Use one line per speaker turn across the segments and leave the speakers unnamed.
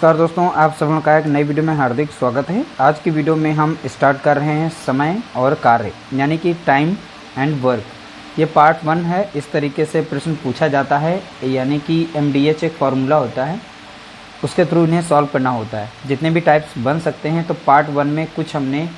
नमस्कार दोस्तों, आप सभी का एक नई वीडियो में हार्दिक स्वागत है। आज की वीडियो में हम स्टार्ट कर रहे हैं समय और कार्य यानी कि टाइम एंड वर्क। ये पार्ट 1 है। इस तरीके से प्रश्न पूछा जाता है, यानी कि MDH एक फार्मूला होता है, उसके थ्रू इन्हें सॉल्व करना होता है। जितने भी टाइप्स बन सकते हैं, तो पार्ट 1 में कुछ हमने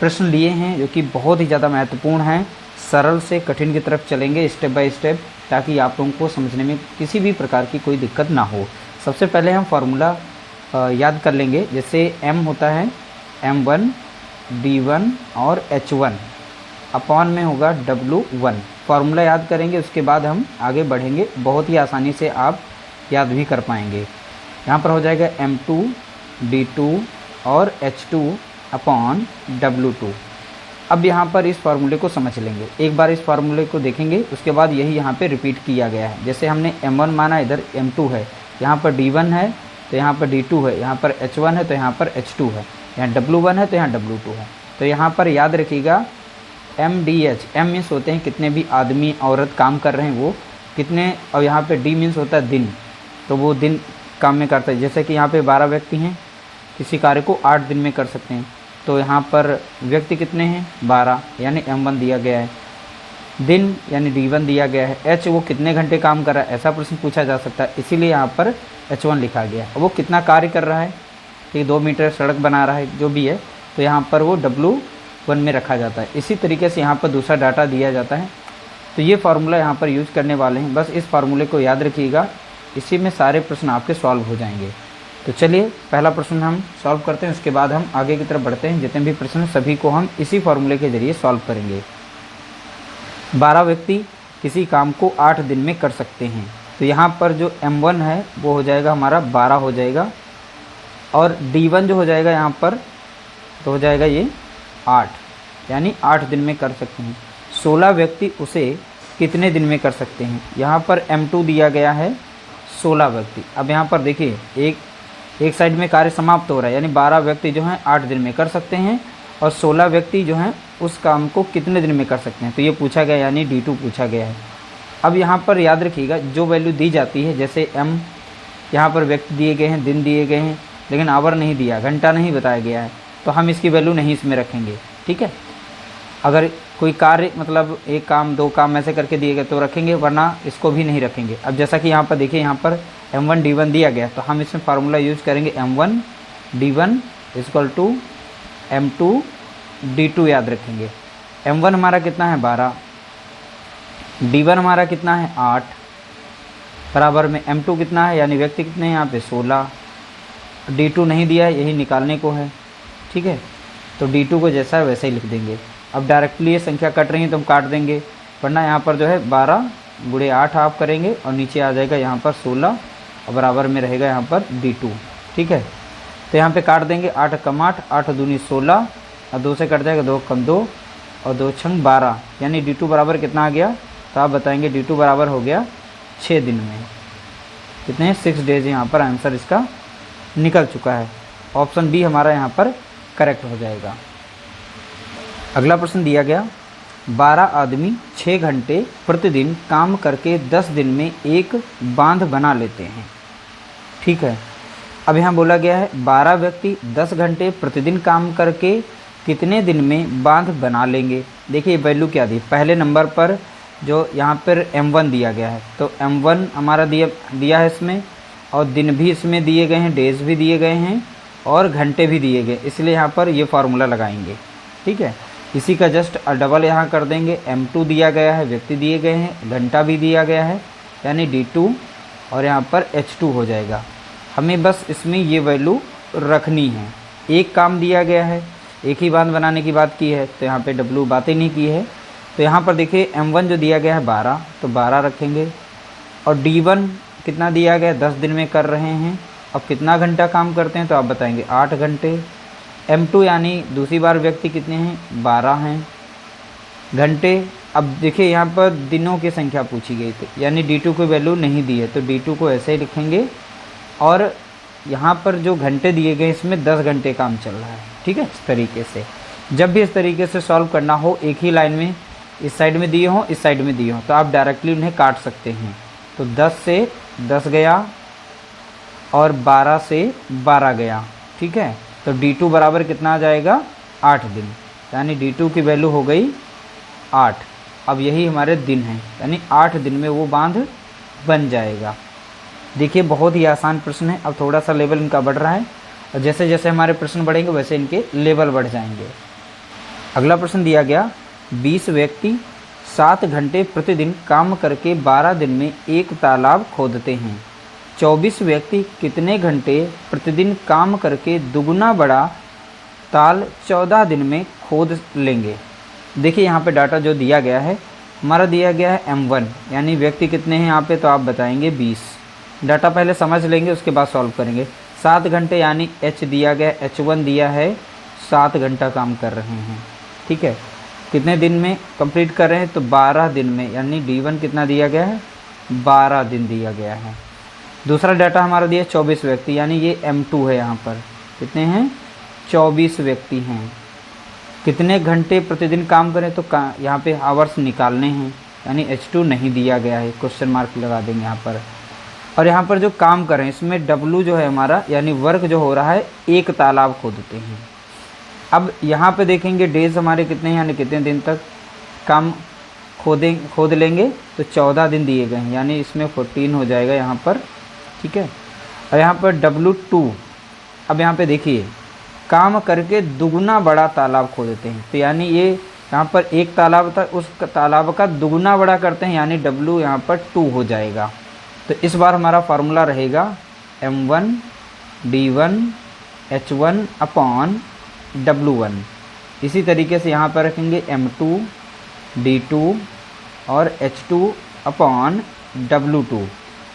प्रश्न लिए हैं जो कि बहुत ही ज़्यादा महत्वपूर्ण हैं। सरल से कठिन की तरफ चलेंगे स्टेप बाय स्टेप, ताकि आप लोगों को समझने में किसी भी प्रकार की कोई दिक्कत ना हो। सबसे पहले हम फार्मूला याद कर लेंगे। जैसे m होता है m1 d1 और h1 अपॉन में होगा w1। फार्मूला याद करेंगे, उसके बाद हम आगे बढ़ेंगे। बहुत ही आसानी से आप याद भी कर पाएंगे। यहाँ पर हो जाएगा m2 d2 और h2 अपॉन w2। अब यहाँ पर इस फार्मूले को समझ लेंगे। एक बार इस फार्मूले को देखेंगे, उसके बाद यही यहाँ पे रिपीट किया गया है। जैसे हमने m1 माना, इधर m2 है, यहाँ पर d1 है तो यहाँ पर d2 है, यहाँ पर h1 है तो यहाँ पर h2 है, यहाँ w1 है तो यहाँ w2 है। तो यहाँ पर याद रखिएगा MDH, m मीन्स होते हैं कितने भी आदमी औरत काम कर रहे हैं वो कितने, और यहाँ पे d मीन्स होता है दिन, तो वो दिन काम में करता है। जैसे कि यहाँ पे 12 व्यक्ति हैं, किसी कार्य को 8 दिन में कर सकते हैं, तो यहाँ पर व्यक्ति कितने हैं 12, यानी m1 दिया गया है। दिन यानी d1 दिया गया है। h वो कितने घंटे काम कर रहा है, ऐसा प्रश्न पूछा जा सकता है, इसीलिए यहाँ पर h1 लिखा गया है। वो कितना कार्य कर रहा है, कि 2 मीटर सड़क बना रहा है, जो भी है, तो यहाँ पर वो w1 में रखा जाता है। इसी तरीके से यहाँ पर दूसरा डाटा दिया जाता है। तो ये फार्मूला यहाँ पर यूज करने वाले हैं। बस इस फार्मूले को याद रखिएगा, इसी में सारे प्रश्न आपके सॉल्व हो जाएंगे। तो चलिए पहला प्रश्न हम सॉल्व करते हैं, उसके बाद हम आगे की तरफ बढ़ते हैं। जितने भी प्रश्न सभी को हम इसी फार्मूले के जरिए सॉल्व करेंगे। 12 व्यक्ति किसी काम को 8 दिन में कर सकते हैं, तो यहाँ पर जो m1 है वो हो जाएगा हमारा 12 हो जाएगा, और d1 जो हो जाएगा यहाँ पर तो हो जाएगा ये 8, यानी 8 दिन में कर सकते हैं। 16 व्यक्ति उसे कितने दिन में कर सकते हैं, यहाँ पर m2 दिया गया है 16 व्यक्ति। अब यहाँ पर देखिए एक साइड में कार्य समाप्त हो रहा है, यानी 12 व्यक्ति जो हैं 8 दिन में कर सकते हैं, और 16 व्यक्ति जो हैं उस काम को कितने दिन में कर सकते हैं, तो ये पूछा गया, यानी d2 पूछा गया है। अब यहाँ पर याद रखिएगा जो वैल्यू दी जाती है, जैसे m यहाँ पर व्यक्ति दिए गए हैं, दिन दिए गए हैं, लेकिन आवर नहीं दिया, घंटा नहीं बताया गया है, तो हम इसकी वैल्यू नहीं इसमें रखेंगे। ठीक है, अगर कोई कार्य मतलब एक काम 2 काम ऐसे करके दिए गए तो रखेंगे, वरना इसको भी नहीं रखेंगे। अब जैसा कि यहाँ पर देखिए, यहाँ पर m1 d1 दिया गया, तो हम इसमें फार्मूला यूज करेंगे m1 d1 equal to m2 d2 याद रखेंगे। m1 हमारा कितना है 12, d1 हमारा कितना है 8, बराबर में m2 कितना है, यानी व्यक्ति कितने हैं यहाँ पे 16, d2 नहीं दिया है, यही निकालने को है। ठीक है, तो d2 को जैसा है वैसे ही लिख देंगे। अब डायरेक्टली ये संख्या कट रही है तो हम काट देंगे, वरना यहाँ पर जो है 12 गुणे 8 आप करेंगे, और नीचे आ जाएगा यहाँ पर 16, और बराबर में रहेगा यहाँ पर d2। ठीक है, तो यहाँ पे काट देंगे, 8 कम 8, 8 दूनी 16, और 2 से कट जाएगा 2 कम 2, और 2 छंग 12, यानी d2 बराबर कितना आ गया, तो आप बताएंगे d2 बराबर हो गया 6 दिन में। कितने हैं 6 डेज, यहाँ पर आंसर इसका निकल चुका है। ऑप्शन बी हमारा यहाँ पर करेक्ट हो जाएगा। अगला प्रश्न दिया गया, 12 आदमी 6 घंटे प्रतिदिन काम करके 10 दिन में एक बांध बना लेते हैं। ठीक है, अब यहाँ बोला गया है 12 व्यक्ति 10 घंटे प्रतिदिन काम करके कितने दिन में बांध बना लेंगे। देखिए वैल्यू क्या दी, पहले नंबर पर जो यहाँ पर m1 दिया गया है, तो m1 हमारा दिया है इसमें, और दिन भी इसमें दिए गए हैं, डेज भी दिए गए हैं, और घंटे भी दिए गए, इसलिए यहाँ पर ये फार्मूला लगाएंगे। ठीक है, इसी का जस्ट डबल यहाँ कर देंगे। m2 दिया गया है, व्यक्ति दिए गए हैं, घंटा भी दिया गया है, यानी d2, और यहाँ पर h2 हो जाएगा। हमें बस इसमें ये वैल्यू रखनी है। एक काम दिया गया है, एक ही बांध बनाने की बात की है, तो यहाँ पे w बातें नहीं की है। तो यहाँ पर देखिए m1 जो दिया गया है 12, तो 12 रखेंगे, और d1 कितना दिया गया 10 दिन में कर रहे हैं। अब कितना घंटा काम करते हैं, तो आप बताएंगे 8 घंटे। m2 यानी दूसरी बार व्यक्ति कितने हैं 12 हैं। घंटे, अब देखिए यहाँ पर दिनों की संख्या पूछी गई थी, यानी d2 को वैल्यू नहीं दी है, तो d2 को ऐसे ही लिखेंगे, और यहाँ पर जो घंटे दिए गए इसमें 10 घंटे काम चल रहा है। ठीक है, इस तरीके से जब भी इस तरीके से सॉल्व करना हो, एक ही लाइन में इस साइड में दिए हों, इस साइड में दिए हों, तो आप डायरेक्टली उन्हें काट सकते हैं। तो 10 से 10 गया, और 12 से 12 गया, ठीक है। तो D2 बराबर कितना आ जाएगा, 8 दिन, यानी D2 की वैल्यू हो गई 8। अब यही हमारे दिन हैं, यानी 8 दिन में वो बांध बन जाएगा। देखिए बहुत ही आसान प्रश्न है। अब थोड़ा सा लेवल इनका बढ़ रहा है और जैसे जैसे हमारे प्रश्न बढ़ेंगे वैसे इनके लेवल बढ़ जाएंगे। अगला प्रश्न दिया गया, 20 व्यक्ति 7 घंटे प्रतिदिन काम करके 12 दिन में एक तालाब खोदते हैं। 24 व्यक्ति कितने घंटे प्रतिदिन काम करके दुगना बड़ा ताल 14 दिन में खोद लेंगे। देखिए यहाँ पे डाटा जो दिया गया है, हमारा दिया गया है M1, यानी व्यक्ति कितने हैं यहाँ पे, तो आप बताएंगे 20। डाटा पहले समझ लेंगे उसके बाद सॉल्व करेंगे। 7 घंटे यानी H दिया गया, H1 दिया है, 7 घंटा काम कर रहे हैं, ठीक है। कितने दिन में कंप्लीट कर रहे हैं, तो 12 दिन में, यानी D1 कितना दिया गया है, 12 दिन दिया गया है। दूसरा डाटा हमारा दिया 24 व्यक्ति, यानी ये M2 है। यहाँ पर कितने हैं, 24 व्यक्ति हैं। कितने घंटे प्रतिदिन काम करें, तो यहाँ पे आवर्स निकालने हैं, यानी H2 नहीं दिया गया है, क्वेश्चन मार्क लगा देंगे यहाँ पर। और यहाँ पर जो काम करें इसमें W जो है हमारा, यानी वर्क जो हो रहा है, एक तालाब खोदते हैं। अब यहाँ पे देखेंगे डेज हमारे कितने हैं, यानी कितने दिन तक काम खोद लेंगे, तो 14 दिन दिए गए हैं, यानी इसमें 14 हो जाएगा यहाँ पर, ठीक है। और यहाँ पर W2, अब यहाँ पे देखिए काम करके दुगना बड़ा तालाब खोदते हैं, तो यानी ये यहाँ पर एक तालाब था, उस तालाब का दुगना बड़ा करते हैं, यानी W यहाँ पर 2 हो जाएगा। तो इस बार हमारा फार्मूला रहेगा M1 D1 H1 upon W1। इसी तरीके से यहाँ पर रखेंगे M2 D2 और H2 अपॉन W2।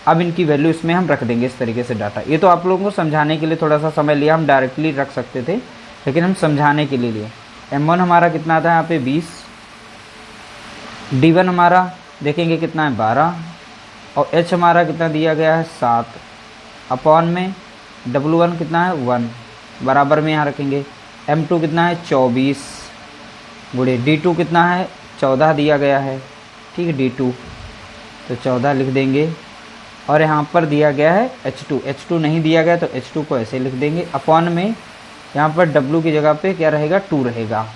अब इनकी वैल्यू इसमें हम रख देंगे इस तरीके से डाटा। ये तो आप लोगों को समझाने के लिए थोड़ा सा समय लिया, हम डायरेक्टली रख सकते थे, लेकिन हम समझाने के लिए लिए। M1 हमारा कितना था यहाँ पे 20, D1 हमारा देखेंगे कितना है 12, और H हमारा कितना दिया गया है 7, अपॉन में W1 कितना है 1, बराबर में यहाँ रखेंगे। M2 कितना है 24 गुणे D2 कितना है 14 दिया गया है, ठीक है D2, तो 14 लिख देंगे। और यहाँ पर दिया गया है H2 नहीं दिया गया, तो H2 को ऐसे लिख देंगे, अपॉन में यहाँ पर W की जगह पे क्या रहेगा 2 रहेगा।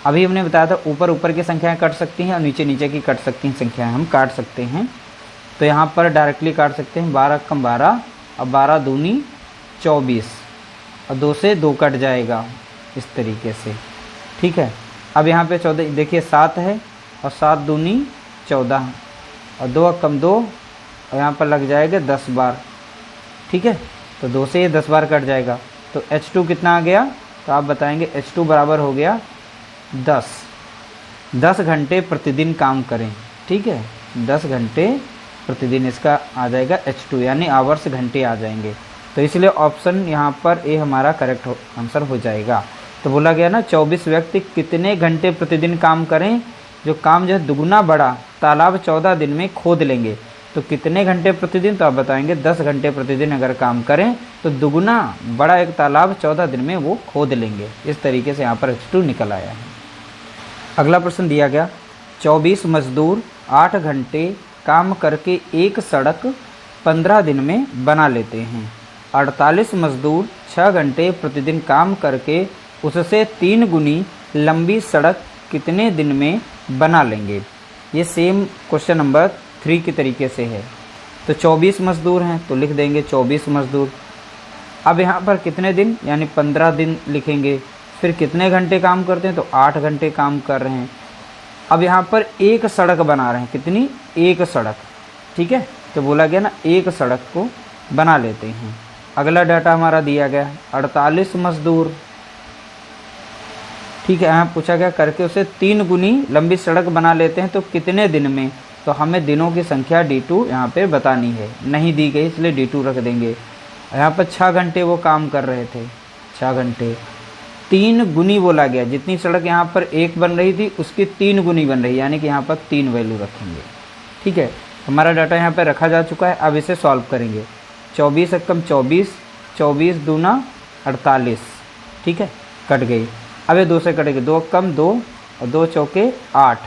अभी हमने बताया था ऊपर ऊपर की संख्याएं कट सकती हैं और नीचे नीचे की कट सकती हैं संख्याएं, हम काट सकते हैं। तो यहाँ पर डायरेक्टली काट सकते हैं, 12 कम 12 और 12 दूनी 24 और 2 से 2 कट जाएगा इस तरीके से, ठीक है। अब यहाँ पे 14 देखिए 7 है और 7 दूनी 14 और 2 कम 2 और यहाँ पर लग जाएगा 10 बार, ठीक है। तो 2 से ये 10 बार कट जाएगा, तो H2 कितना आ गया, तो आप बताएंगे H2 बराबर हो गया 10 घंटे प्रतिदिन काम करें, ठीक है। 10 घंटे प्रतिदिन इसका आ जाएगा H2, यानी आवर्स घंटे आ जाएंगे। तो इसलिए ऑप्शन यहाँ पर ए हमारा करेक्ट आंसर हो जाएगा। तो बोला गया ना 24 व्यक्ति कितने घंटे प्रतिदिन काम करें, जो काम जो है दुगना बड़ा तालाब 14 दिन में खोद लेंगे। तो कितने घंटे प्रतिदिन, तो आप बताएंगे 10 घंटे प्रतिदिन अगर काम करें तो दुगना बड़ा एक तालाब 14 दिन में वो खोद लेंगे। इस तरीके से यहाँ पर H2 निकल आया है। अगला प्रश्न दिया गया, 24 मजदूर 8 घंटे काम करके एक सड़क 15 दिन में बना लेते हैं। 48 मजदूर 6 घंटे प्रतिदिन काम करके उससे 3 गुनी लंबी सड़क कितने दिन में बना लेंगे। ये सेम क्वेश्चन नंबर 3 के तरीके से है। तो 24 मजदूर हैं तो लिख देंगे 24 मजदूर। अब यहाँ पर कितने दिन, यानी 15 दिन लिखेंगे। फिर कितने घंटे काम करते हैं, तो 8 घंटे काम कर रहे हैं। अब यहाँ पर एक सड़क बना रहे हैं, कितनी, एक सड़क, ठीक है। तो बोला गया ना एक सड़क को बना लेते हैं। अगला डाटा हमारा दिया गया 48 मजदूर, ठीक है। यहाँ पूछा गया करके उसे 3 गुनी लंबी सड़क बना लेते हैं तो कितने दिन में। तो हमें दिनों की संख्या D2 यहाँ पे बतानी है, नहीं दी गई इसलिए D2 रख देंगे। यहाँ पर 6 घंटे वो काम कर रहे थे, 6 घंटे 3 गुनी बोला गया, जितनी सड़क यहाँ पर एक बन रही थी उसकी 3 गुनी बन रही, यानी कि यहाँ पर 3 वैल्यू रखेंगे, ठीक है। हमारा डाटा यहाँ पर रखा जा चुका है। अब इसे सॉल्व करेंगे। 24 कम 24, 24 दूना 48, ठीक है, कट गई। अब ये 2 से कटेगी, 2 कम 2 और 2 चौके 8,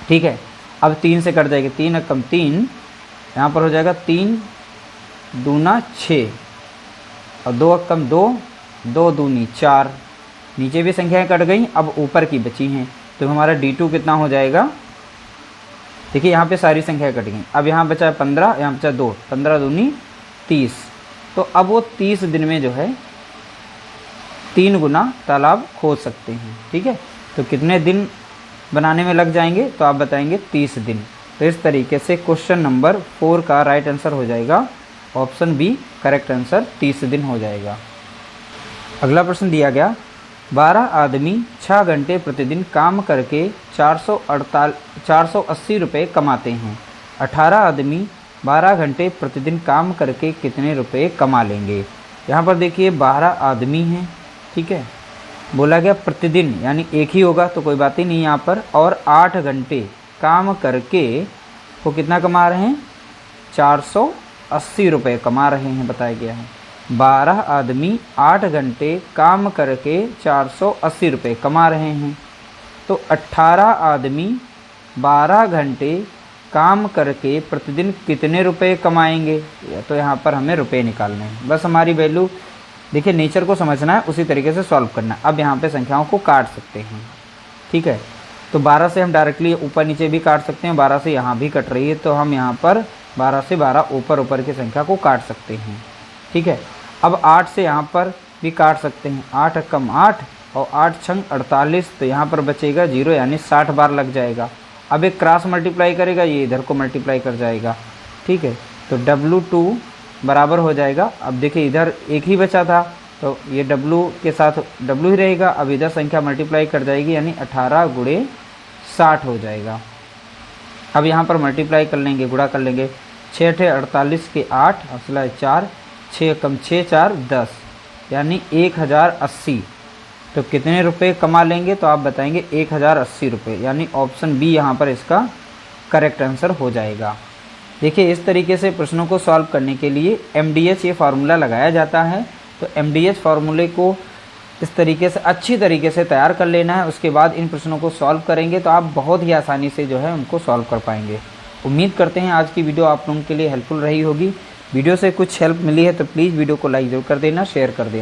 ठीक है। अब 3 से कट जाएगी, 3 कम 3, यहाँ पर हो जाएगा 3 दूना 6 और 2 अक्कम 2, 2 दूनी 4। नीचे भी संख्याएं कट गई, अब ऊपर की बची हैं, तो हमारा D2 कितना हो जाएगा। देखिए यहाँ पे सारी संख्याएं कट गई, अब यहाँ बचा 15, यहाँ बचा 2, 15 दूनी 30। तो अब वो 30 दिन में जो है 3 गुना तालाब खोद सकते हैं। ठीक है, तो कितने दिन बनाने में लग जाएंगे, तो आप बताएंगे 30 दिन। तो इस तरीके से क्वेश्चन नंबर 4 का राइट आंसर हो जाएगा ऑप्शन बी, करेक्ट आंसर 30 दिन हो जाएगा। अगला प्रश्न दिया गया, 12 आदमी 6 घंटे प्रतिदिन काम करके 480 रुपये कमाते हैं। 18 आदमी 12 घंटे प्रतिदिन काम करके कितने रुपए कमा लेंगे। यहाँ पर देखिए 12 आदमी हैं, ठीक है, बोला गया प्रतिदिन यानी एक ही होगा तो कोई बात ही नहीं यहाँ पर, और 8 घंटे काम करके वो कितना कमा रहे हैं, 480 रुपये कमा रहे हैं, बताया गया है। 12 आदमी 8 घंटे काम करके 480 रुपये कमा रहे हैं। तो 18 आदमी 12 घंटे काम करके प्रतिदिन कितने रुपए कमाएंगे, तो यहाँ पर हमें रुपए निकालने हैं। बस हमारी वैल्यू देखिए, नेचर को समझना है, उसी तरीके से सॉल्व करना है। अब यहाँ पे संख्याओं को काट सकते हैं, ठीक है। तो 12 से हम डायरेक्टली ऊपर नीचे भी काट सकते हैं, 12 से यहाँ भी कट रही है, तो हम यहाँ पर 12 से 12 ऊपर की संख्या को काट सकते हैं, ठीक है। अब 8 से यहाँ पर भी काट सकते हैं, 8 कम 8 और 8 छंग 48, तो यहाँ पर बचेगा 0 यानी 60 बार लग जाएगा। अब एक क्रॉस मल्टीप्लाई करेगा, ये इधर को मल्टीप्लाई कर जाएगा, ठीक है। तो W2 बराबर हो जाएगा। अब देखिए इधर एक ही बचा था, तो ये W के साथ W ही रहेगा। अब इधर संख्या मल्टीप्लाई कर जाएगी यानी 18 गुणे 60 हो जाएगा। अब यहाँ पर मल्टीप्लाई कर लेंगे, गुणा कर लेंगे, 6 × 48 के 8, असला 4, 6 कम 6 4 10 यानी 1080। तो कितने रुपए कमा लेंगे, तो आप बताएंगे 1080 रुपये, यानी ऑप्शन बी यहाँ पर इसका करेक्ट आंसर हो जाएगा। देखिए इस तरीके से प्रश्नों को सॉल्व करने के लिए MDH ये फार्मूला लगाया जाता है। तो MDH फार्मूले को इस तरीके से अच्छी तरीके से तैयार कर लेना है, उसके बाद इन प्रश्नों को सॉल्व करेंगे तो आप बहुत ही आसानी से जो है उनको सॉल्व कर पाएंगे। उम्मीद करते हैं आज की वीडियो आप लोगों के लिए हेल्पफुल रही होगी। वीडियो से कुछ हेल्प मिली है तो प्लीज़ वीडियो को लाइक जरूर कर देना, शेयर कर देना।